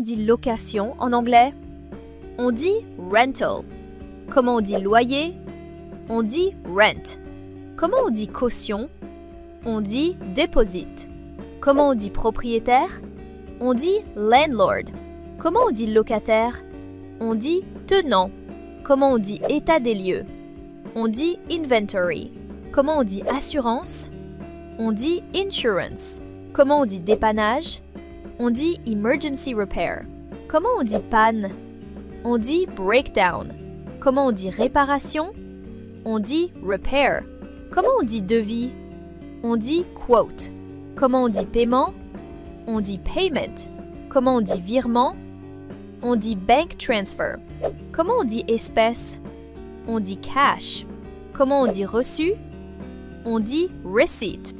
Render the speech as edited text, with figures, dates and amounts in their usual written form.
on dit location en anglais? On dit rental. Comment on dit loyer? On dit rent. Comment on dit caution? On dit deposit. Comment on dit propriétaire? On dit landlord. Comment on dit locataire? On dit tenant. Comment on dit état des lieux? On dit inventory. Comment on dit assurance? On dit insurance. Comment on dit dépannage? On dit emergency repair. Comment on dit panne? On dit breakdown. Comment on dit réparation? On dit repair. Comment on dit devis? On dit quote. Comment on dit paiement? On dit payment. Comment on dit virement? On dit bank transfer. Comment on dit espèce? On dit cash. Comment on dit reçu? On dit receipt.